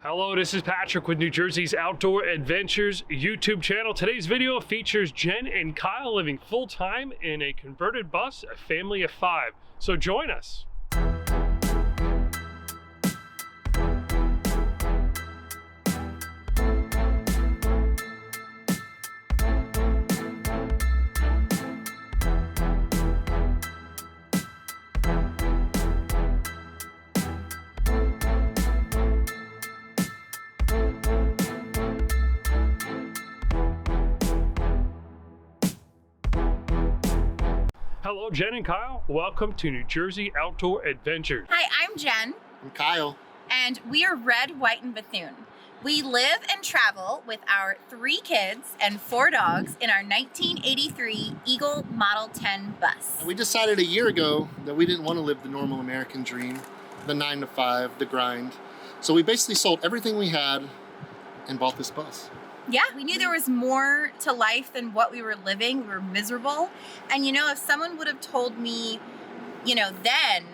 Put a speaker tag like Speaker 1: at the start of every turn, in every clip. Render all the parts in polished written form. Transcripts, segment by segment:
Speaker 1: Hello, this is Patrick with New Jersey's Outdoor Adventures YouTube channel. Today's video features Jen and Kyle living full-time in a converted bus, a family of 5. So join us. Hello, Jen and Kyle. Welcome to New Jersey Outdoor Adventures.
Speaker 2: Hi, I'm Jen.
Speaker 3: I'm Kyle.
Speaker 2: And we are Red, White, and Bethune. We live and travel with our 3 kids and 4 dogs in our 1983 Eagle Model 10 bus.
Speaker 3: We decided a year ago that we didn't want to live the normal American dream, the 9 to 5, the grind. So we basically sold everything we had and bought this bus.
Speaker 2: Yeah, we knew there was more to life than what we were living. We were miserable. And if someone would have told me, then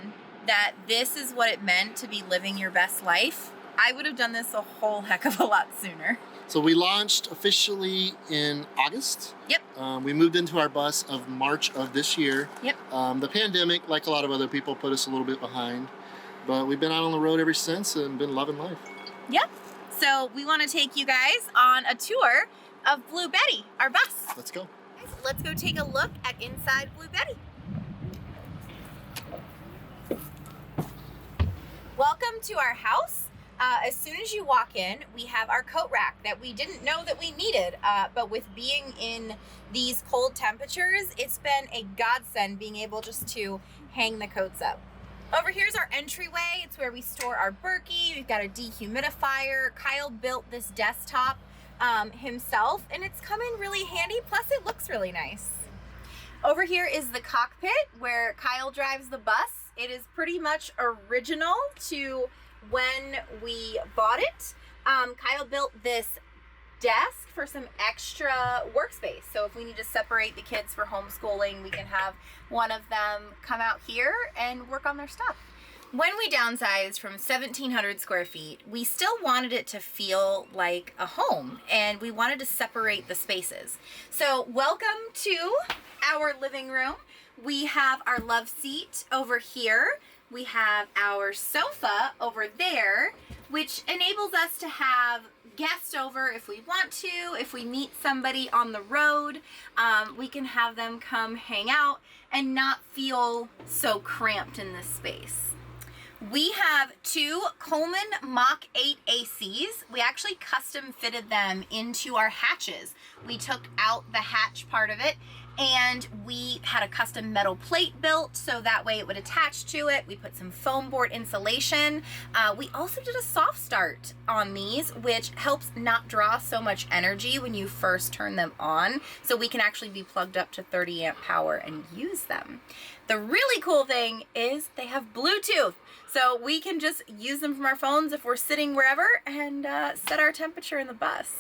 Speaker 2: that this is what it meant to be living your best life, I would have done this a whole heck of a lot sooner.
Speaker 3: So we launched officially in August.
Speaker 2: Yep.
Speaker 3: We moved into our bus of March of this year.
Speaker 2: Yep.
Speaker 3: The pandemic, like a lot of other people, put us a little bit behind. But we've been out on the road ever since and been loving life.
Speaker 2: Yep. So we want to take you guys on a tour of Blue Betty, our bus.
Speaker 3: Let's go.
Speaker 2: Let's go take a look at inside Blue Betty. Welcome to our house. As soon as you walk in, we have our coat rack that we didn't know that we needed, but with being in these cold temperatures, it's been a godsend being able just to hang the coats up. Over here's our entryway. It's where we store our Berkey. We've got a dehumidifier. Kyle built this desktop himself, and it's come in really handy. Plus, it looks really nice. Over here is the cockpit where Kyle drives the bus. It is pretty much original to when we bought it. Kyle built this desk for some extra workspace. So if we need to separate the kids for homeschooling, we can have one of them come out here and work on their stuff. When we downsized from 1,700 square feet, we still wanted it to feel like a home, and we wanted to separate the spaces. So welcome to our living room. We have our love seat over here. We have our sofa over there, which enables us to have guests over if we want to. If we meet somebody on the road, we can have them come hang out and not feel so cramped in this space. We have 2 Coleman Mach 8 ACs. We actually custom fitted them into our hatches. We took out the hatch part of it, and we had a custom metal plate built so that way it would attach to it. We put some foam board insulation. We also did a soft start on these, which helps not draw so much energy when you first turn them on, so we can actually be plugged up to 30 amp power and use them. The really cool thing is they have Bluetooth, so we can just use them from our phones if we're sitting wherever and set our temperature in the bus.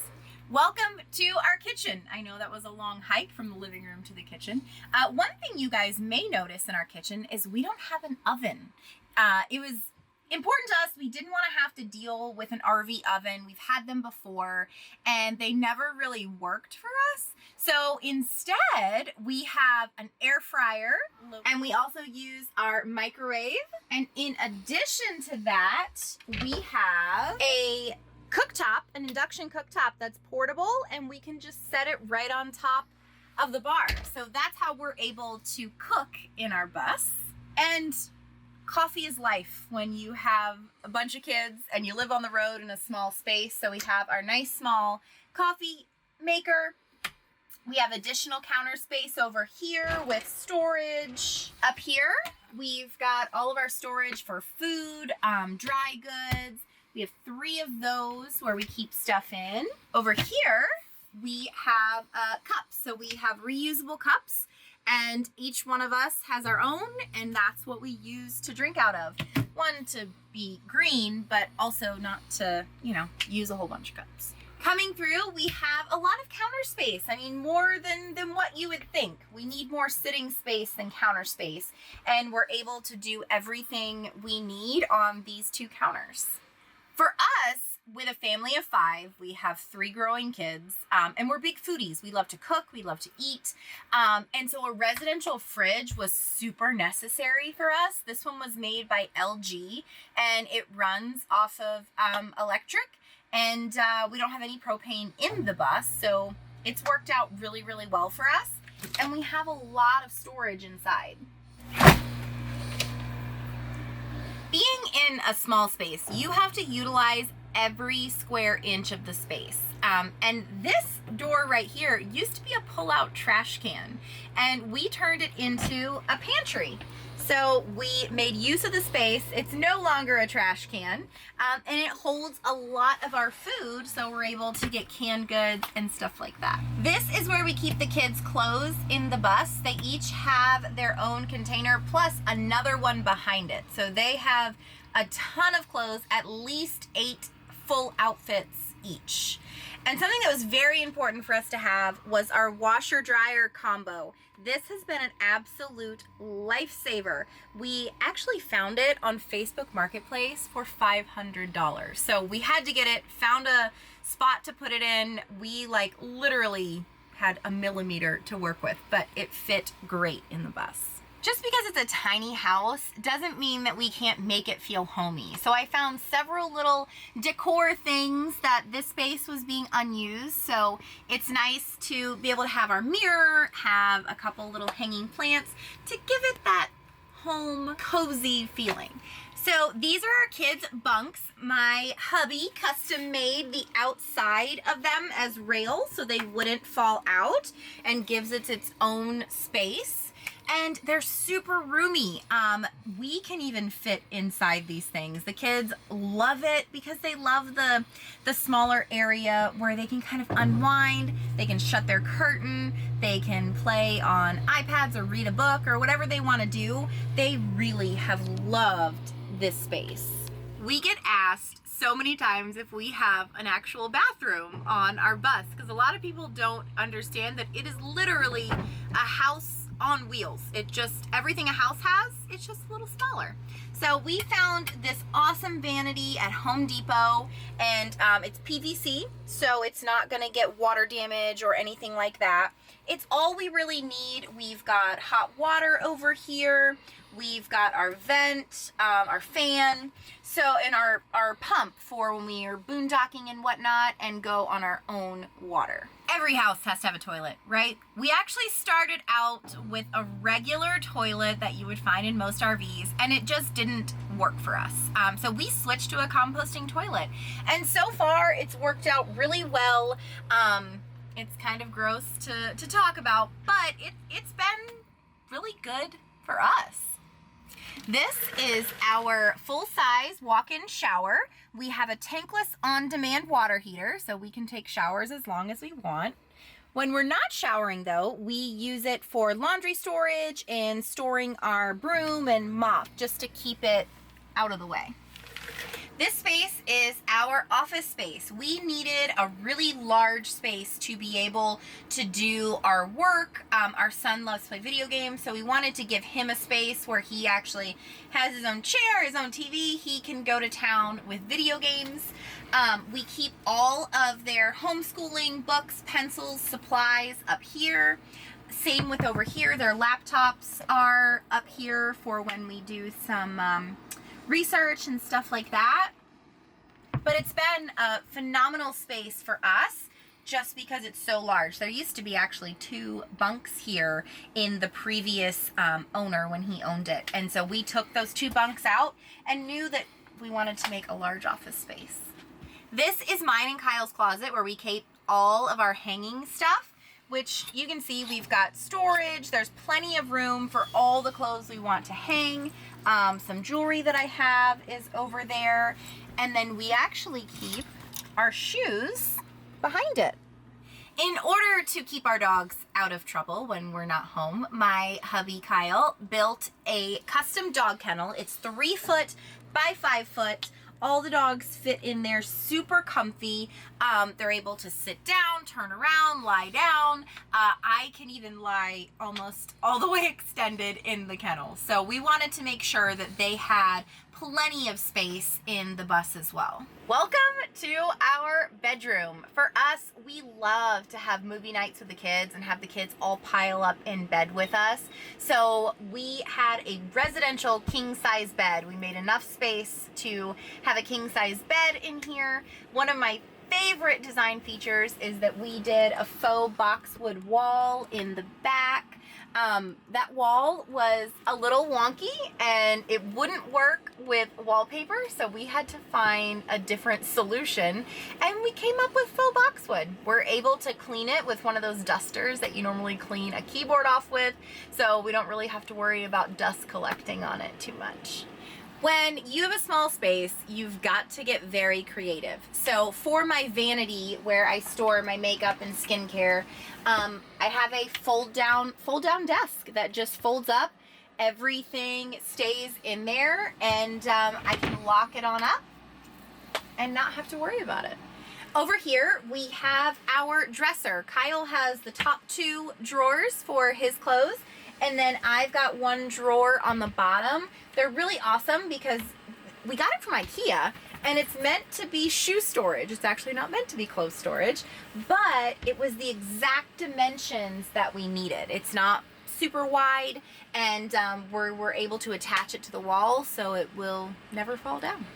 Speaker 2: Welcome to our kitchen. I know that was a long hike from the living room to the kitchen. One thing you guys may notice in our kitchen is we don't have an oven. It was important to us. We didn't want to have to deal with an RV oven. We've had them before and they never really worked for us. So instead, we have an air fryer and we also use our microwave. And in addition to that, we have a cooktop, an induction cooktop that's portable, and we can just set it right on top of the bar. So that's how we're able to cook in our bus. And coffee is life when you have a bunch of kids and you live on the road in a small space. So we have our nice small coffee maker. We have additional counter space over here with storage. Up here, we've got all of our storage for food, dry goods. We have 3 of those where we keep stuff in. Over here, we have cups. So we have reusable cups, and each one of us has our own, and that's what we use to drink out of. One, to be green, but also not to, use a whole bunch of cups. Coming through, we have a lot of counter space. I mean, more than what you would think. We need more sitting space than counter space, and we're able to do everything we need on these 2 counters. For us, with family of 5. We have 3 growing kids, and we're big foodies. We love to cook, we love to eat, and so a residential fridge was super necessary for us. This one was made by LG, and it runs off of electric, and we don't have any propane in the bus, so it's worked out really, really well for us, and we have a lot of storage inside. Being in a small space, you have to utilize every square inch of the space. And this door right here used to be a pull-out trash can, and we turned it into a pantry. So we made use of the space. It's no longer a trash can, and it holds a lot of our food, so we're able to get canned goods and stuff like that. This is where we keep the kids' clothes in the bus. They each have their own container plus another one behind it. So they have a ton of clothes, at least 8 full outfits each. And something that was very important for us to have was our washer dryer combo. This has been an absolute lifesaver. We actually found it on Facebook Marketplace for $500. So we had to get it, found a spot to put it in. We like literally had a millimeter to work with, but it fit great in the bus. Just because it's a tiny house doesn't mean that we can't make it feel homey. So I found several little decor things that this space was being unused. So it's nice to be able to have our mirror, have a couple little hanging plants to give it that home cozy feeling. So these are our kids' bunks. My hubby custom made the outside of them as rails so they wouldn't fall out, and gives it its own space. And they're super roomy. We can even fit inside these things. The kids love it because they love the smaller area where they can kind of unwind. They can shut their curtain. They can play on iPads or read a book or whatever they want to do. They really have loved this space. We get asked so many times if we have an actual bathroom on our bus, because a lot of people don't understand that it is literally a house on wheels. It just, everything a house has, it's just a little smaller. So we found this awesome vanity at Home Depot, and it's PVC, so it's not gonna get water damage or anything like that. It's all we really need. We've got hot water over here. We've got our vent, our fan, so, and our pump for when we are boondocking and whatnot and go on our own water. Every house has to have a toilet, right? We actually started out with a regular toilet that you would find in most RVs, and it just didn't work for us. So we switched to a composting toilet, and so far it's worked out really well. It's kind of gross to talk about, but it's been really good for us. This is our full-size walk-in shower. We have a tankless on-demand water heater, so we can take showers as long as we want. When we're not showering, though, we use it for laundry storage and storing our broom and mop, just to keep it out of the way. This space is our office space. We needed a really large space to be able to do our work. Our son loves to play video games, so we wanted to give him a space where he actually has his own chair, his own TV. He can go to town with video games. We keep all of their homeschooling books, pencils, supplies up here. Same with over here. Their laptops are up here for when we do some research and stuff like that. But it's been a phenomenal space for us just because it's so large. There used to be actually 2 bunks here in the previous owner when he owned it. And so we took those 2 bunks out and knew that we wanted to make a large office space. This is mine and Kyle's closet where we keep all of our hanging stuff, which you can see we've got storage. There's plenty of room for all the clothes we want to hang. Some jewelry that I have is over there. And then we actually keep our shoes behind it. In order to keep our dogs out of trouble when we're not home, my hubby Kyle built a custom dog kennel. It's 3 foot by 5 foot. All the dogs fit in there super comfy. They're able to sit down, turn around, lie down. I can even lie almost all the way extended in the kennel. So we wanted to make sure that they had plenty of space in the bus as well. Welcome to our bedroom. For us, we love to have movie nights with the kids and have the kids all pile up in bed with us. So we had a residential king-size bed. We made enough space to have a king-size bed in here. One of my favorite design features is that we did a faux boxwood wall in the back. That wall was a little wonky and it wouldn't work with wallpaper, so we had to find a different solution, and we came up with faux boxwood. We're able to clean it with one of those dusters that you normally clean a keyboard off with, so we don't really have to worry about dust collecting on it too much. When you have a small space, you've got to get very creative. So for my vanity, where I store my makeup and skincare, I have a fold down desk that just folds up. Everything stays in there, and I can lock it on up and not have to worry about it. Over here, we have our dresser. Kyle has the top 2 drawers for his clothes, and then I've got one drawer on the bottom. They're really awesome because we got it from IKEA, and it's meant to be shoe storage. It's actually not meant to be clothes storage, but it was the exact dimensions that we needed. It's not super wide, and we're able to attach it to the wall so it will never fall down.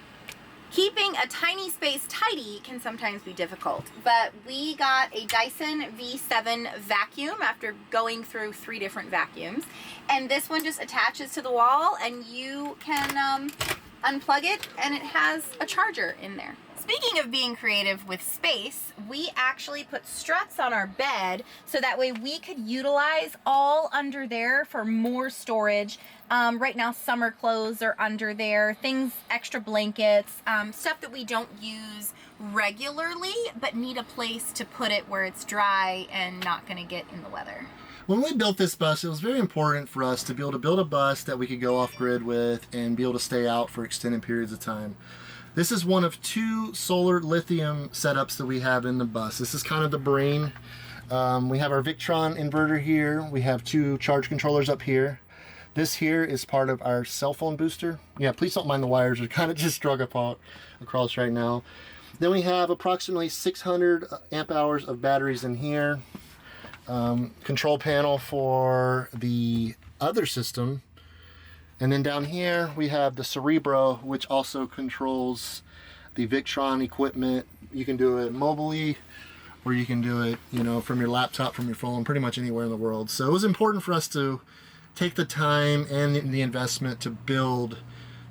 Speaker 2: Keeping a tiny space tidy can sometimes be difficult, but we got a Dyson V7 vacuum after going through 3 different vacuums, and this one just attaches to the wall and you can unplug it, and it has a charger in there. Speaking of being creative with space, we actually put struts on our bed so that way we could utilize all under there for more storage. Right now, summer clothes are under there, things, extra blankets, stuff that we don't use regularly, but need a place to put it where it's dry and not gonna get in the weather.
Speaker 3: When we built this bus, it was very important for us to be able to build a bus that we could go off-grid with and be able to stay out for extended periods of time. This is one of 2 solar lithium setups that we have in the bus. This is kind of the brain. We have our Victron inverter here. We have 2 charge controllers up here. This here is part of our cell phone booster. Yeah, please don't mind the wires. They're kind of just strung apart across right now. Then we have approximately 600 amp hours of batteries in here. Control panel for the other system. And then down here we have the Cerebro, which also controls the Victron equipment. You can do it mobily, or you can do it, you know, from your laptop, from your phone, pretty much anywhere in the world. So it was important for us to take the time and the investment to build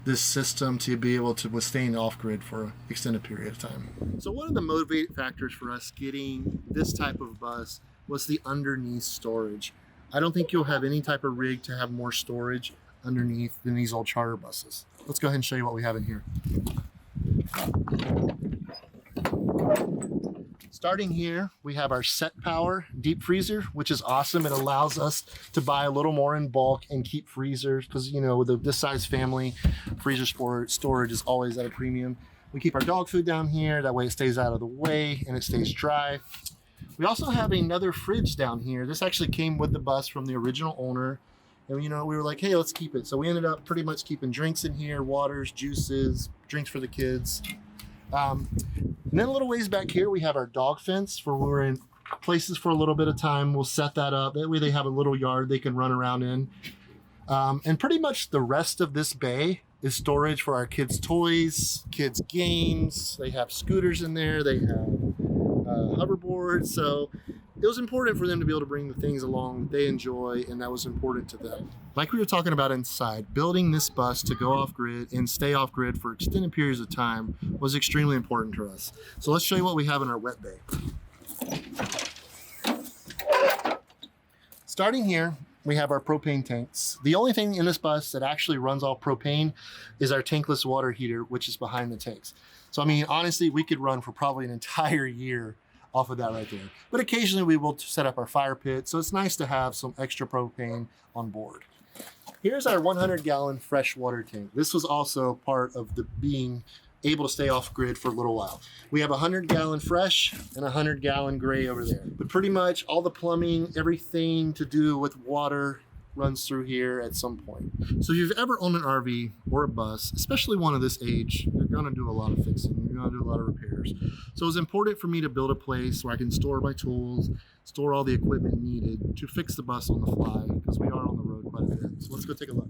Speaker 3: this system to be able to withstand off-grid for an extended period of time. So one of the motivating factors for us getting this type of bus was the underneath storage. I don't think you'll have any type of rig to have more storage underneath than these old charter buses. Let's go ahead and show you what we have in here. Starting here, we have our Set Power deep freezer, which is awesome. It allows us to buy a little more in bulk and keep freezers, because, you know, with this size family, freezer storage is always at a premium. We keep our dog food down here, that way it stays out of the way and it stays dry. We also have another fridge down here. This actually came with the bus from the original owner. And, you know, we were like, hey, let's keep it. So we ended up pretty much keeping drinks in here, waters, juices, drinks for the kids. And then a little ways back here, we have our dog fence for when we're in places for a little bit of time. We'll set that up. That way they have a little yard they can run around in. And pretty much the rest of this bay is storage for our kids' toys, kids' games. They have scooters in there. They have hoverboards. So it was important for them to be able to bring the things along they enjoy, and that was important to them. Like we were talking about inside, building this bus to go off-grid and stay off-grid for extended periods of time was extremely important to us. So let's show you what we have in our wet bay. Starting here, we have our propane tanks. The only thing in this bus that actually runs off propane is our tankless water heater, which is behind the tanks. So, I mean, honestly, we could run for probably an entire year off of that right there. But occasionally we will set up our fire pit, so it's nice to have some extra propane on board. Here's our 100-gallon freshwater tank. This was also part of the being able to stay off grid for a little while. We have a 100-gallon fresh and a 100-gallon gray over there. But pretty much all the plumbing, everything to do with water runs through here at some point. So if you've ever owned an RV or a bus, especially one of this age, you're gonna do a lot of fixing. You're going to do a lot of repairs. So it's important for me to build a place where I can store my tools, store all the equipment needed to fix the bus on the fly, because we are on the road quite a bit. So let's go take a look.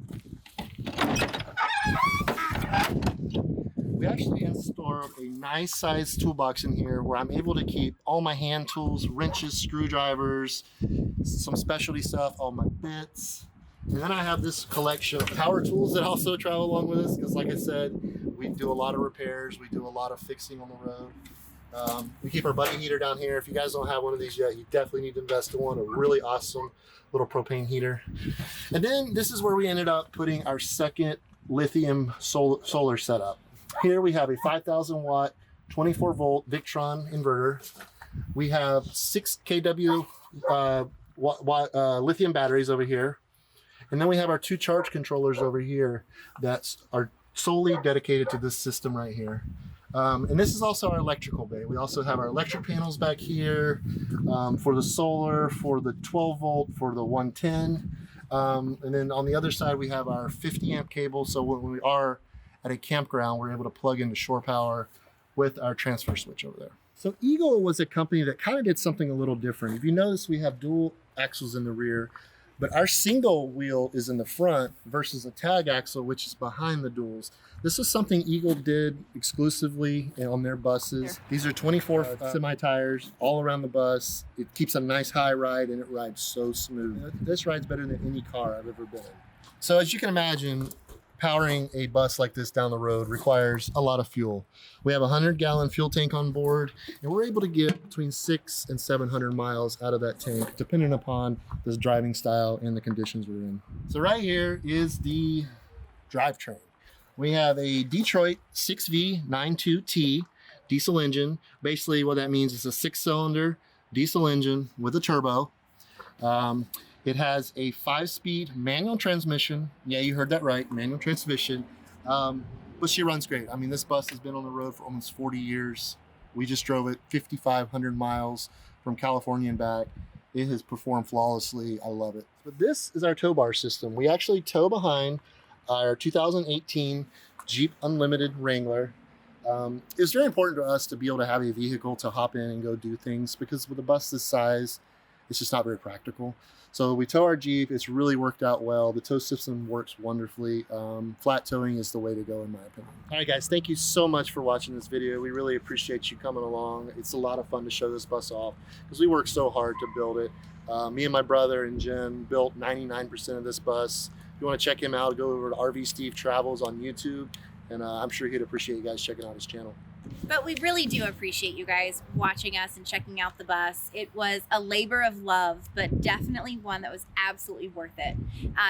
Speaker 3: We actually installed a nice sized toolbox in here where I'm able to keep all my hand tools, wrenches, screwdrivers, some specialty stuff, all my bits. And then I have this collection of power tools that also travel along with us, because like I said, we do a lot of repairs, we do a lot of fixing on the road. We keep our buddy heater down here. If you guys don't have one of these yet, you definitely need to invest in one. A really awesome little propane heater. And then this is where we ended up putting our second lithium solar setup. Here we have a 5,000 watt, 24 volt Victron inverter. We have 6 kW lithium batteries over here. And then we have our 2 charge controllers over here that are solely dedicated to this system right here. And this is also our electrical bay. We also have our electric panels back here for the solar, for the 12 volt, for the 110. And then on the other side, we have our 50 amp cable. So when we are at a campground, we're able to plug into shore power with our transfer switch over there. So Eagle was a company that kind of did something a little different. If you notice, we have dual axles in the rear, but our single wheel is in the front versus a tag axle, which is behind the duals. This is something Eagle did exclusively on their buses. Here. These are 24 semi tires all around the bus. It keeps a nice high ride and it rides so smooth. This rides better than any car I've ever been in. So as you can imagine, powering a bus like this down the road requires a lot of fuel. We have a 100-gallon fuel tank on board, and we're able to get between 600 and 700 miles out of that tank, depending upon this driving style and the conditions we're in. So right here is the drivetrain. We have a Detroit 6V92T diesel engine. Basically what that means is a 6-cylinder diesel engine with a turbo. It has a 5-speed manual transmission. Yeah, you heard that right, manual transmission. But she runs great. I mean, this bus has been on the road for almost 40 years. We just drove it 5,500 miles from California and back. It has performed flawlessly. I love it. But this is our tow bar system. We actually tow behind our 2018 Jeep Unlimited Wrangler. It's very important to us to be able to have a vehicle to hop in and go do things, because with a bus this size, it's just not very practical. So we tow our Jeep. It's really worked out well. The tow system works wonderfully. Flat towing is the way to go, in my opinion. All right, guys, thank you so much for watching this video. We really appreciate you coming along. It's a lot of fun to show this bus off because we worked so hard to build it. Me and my brother and Jen built 99% of this bus. If you want to check him out, go over to RV Steve Travels on YouTube, and I'm sure he'd appreciate you guys checking out his channel.
Speaker 2: But we really do appreciate you guys watching us and checking out the bus. It was a labor of love, but definitely one that was absolutely worth it.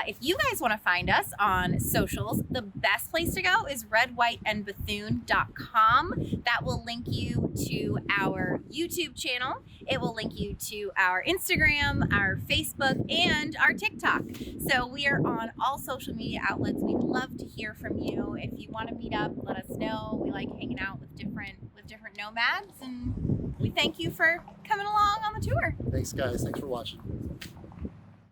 Speaker 2: If you guys want to find us on socials, the best place to go is redwhiteandbethune.com. That will link you to our YouTube channel. It will link you to our Instagram, our Facebook, and our TikTok. So we are on all social media outlets. We'd love to hear from you. If you want to meet up, let us know. We like hanging out with different nomads, and we thank you for coming along on the tour.
Speaker 3: Thanks, guys. Thanks for watching.